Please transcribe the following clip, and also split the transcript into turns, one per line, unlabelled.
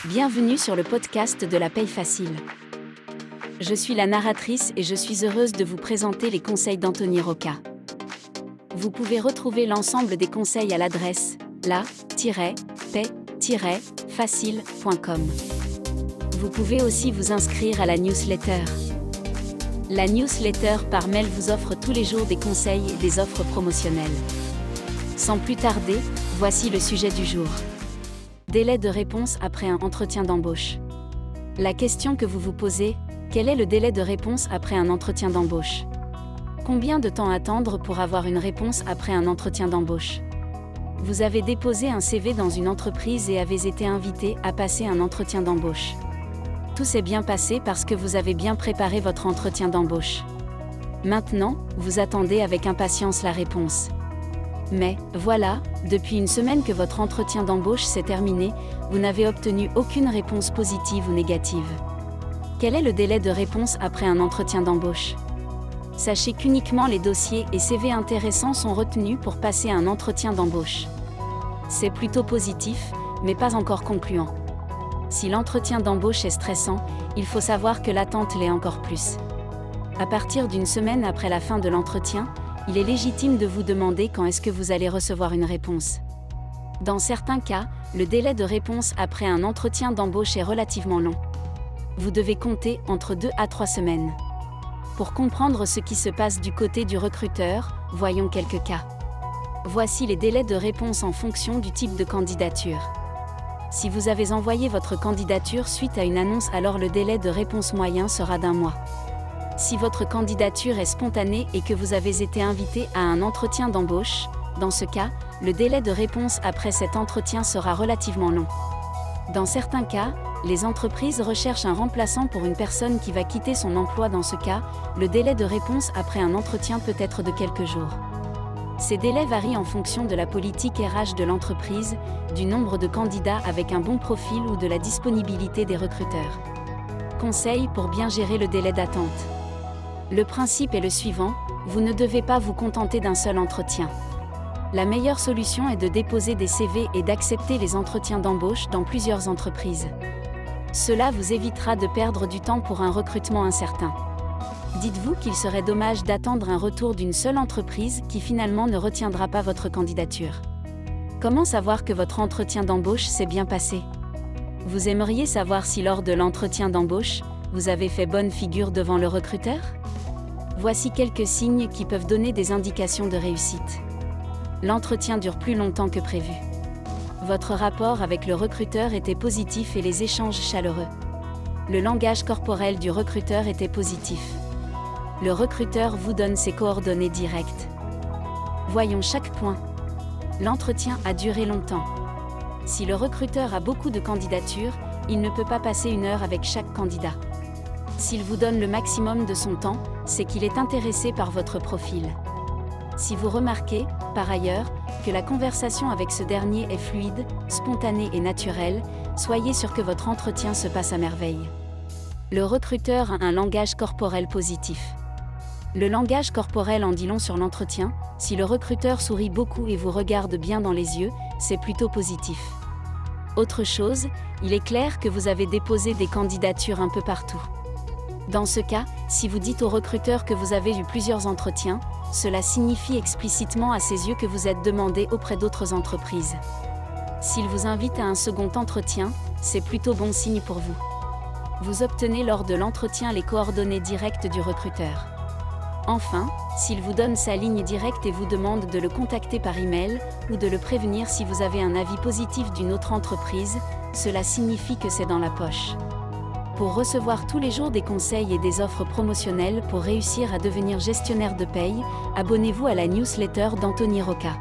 Bienvenue sur le podcast de la paye facile. Je suis la narratrice et je suis heureuse de vous présenter les conseils d'Anthony Rocca. Vous pouvez retrouver l'ensemble des conseils à l'adresse la-paye-facile.com. Vous pouvez aussi vous inscrire à la newsletter. La newsletter par mail vous offre tous les jours des conseils et des offres promotionnelles. Sans plus tarder, voici le sujet du jour. Délai de réponse après un entretien d'embauche. La question que vous vous posez, quel est le délai de réponse après un entretien d'embauche? Combien de temps attendre pour avoir une réponse après un entretien d'embauche? Vous avez déposé un CV dans une entreprise et avez été invité à passer un entretien d'embauche. Tout s'est bien passé parce que vous avez bien préparé votre entretien d'embauche. Maintenant, vous attendez avec impatience la réponse. Mais, voilà, depuis une semaine que votre entretien d'embauche s'est terminé, vous n'avez obtenu aucune réponse positive ou négative. Quel est le délai de réponse après un entretien d'embauche? Sachez qu'uniquement les dossiers et CV intéressants sont retenus pour passer un entretien d'embauche. C'est plutôt positif, mais pas encore concluant. Si l'entretien d'embauche est stressant, il faut savoir que l'attente l'est encore plus. À partir d'une semaine après la fin de l'entretien, il est légitime de vous demander quand est-ce que vous allez recevoir une réponse. Dans certains cas, le délai de réponse après un entretien d'embauche est relativement long. Vous devez compter entre 2 à 3 semaines. Pour comprendre ce qui se passe du côté du recruteur, voyons quelques cas. Voici les délais de réponse en fonction du type de candidature. Si vous avez envoyé votre candidature suite à une annonce, alors le délai de réponse moyen sera d'1 mois. Si votre candidature est spontanée et que vous avez été invité à un entretien d'embauche, dans ce cas, le délai de réponse après cet entretien sera relativement long. Dans certains cas, les entreprises recherchent un remplaçant pour une personne qui va quitter son emploi. Dans ce cas, le délai de réponse après un entretien peut être de quelques jours. Ces délais varient en fonction de la politique RH de l'entreprise, du nombre de candidats avec un bon profil ou de la disponibilité des recruteurs. Conseils pour bien gérer le délai d'attente. Le principe est le suivant, vous ne devez pas vous contenter d'un seul entretien. La meilleure solution est de déposer des CV et d'accepter les entretiens d'embauche dans plusieurs entreprises. Cela vous évitera de perdre du temps pour un recrutement incertain. Dites-vous qu'il serait dommage d'attendre un retour d'une seule entreprise qui finalement ne retiendra pas votre candidature. Comment savoir que votre entretien d'embauche s'est bien passé? Vous aimeriez savoir si lors de l'entretien d'embauche, vous avez fait bonne figure devant le recruteur? Voici quelques signes qui peuvent donner des indications de réussite. L'entretien dure plus longtemps que prévu. Votre rapport avec le recruteur était positif et les échanges chaleureux. Le langage corporel du recruteur était positif. Le recruteur vous donne ses coordonnées directes. Voyons chaque point. L'entretien a duré longtemps. Si le recruteur a beaucoup de candidatures, il ne peut pas passer 1 heure avec chaque candidat. S'il vous donne le maximum de son temps, c'est qu'il est intéressé par votre profil. Si vous remarquez, par ailleurs, que la conversation avec ce dernier est fluide, spontanée et naturelle, soyez sûr que votre entretien se passe à merveille. Le recruteur a un langage corporel positif. Le langage corporel en dit long sur l'entretien. Si le recruteur sourit beaucoup et vous regarde bien dans les yeux, c'est plutôt positif. Autre chose, il est clair que vous avez déposé des candidatures un peu partout. Dans ce cas, si vous dites au recruteur que vous avez eu plusieurs entretiens, cela signifie explicitement à ses yeux que vous êtes demandé auprès d'autres entreprises. S'il vous invite à un second entretien, c'est plutôt bon signe pour vous. Vous obtenez lors de l'entretien les coordonnées directes du recruteur. Enfin, s'il vous donne sa ligne directe et vous demande de le contacter par email ou de le prévenir si vous avez un avis positif d'une autre entreprise, cela signifie que c'est dans la poche. Pour recevoir tous les jours des conseils et des offres promotionnelles pour réussir à devenir gestionnaire de paye, abonnez-vous à la newsletter d'Anthony Rocca.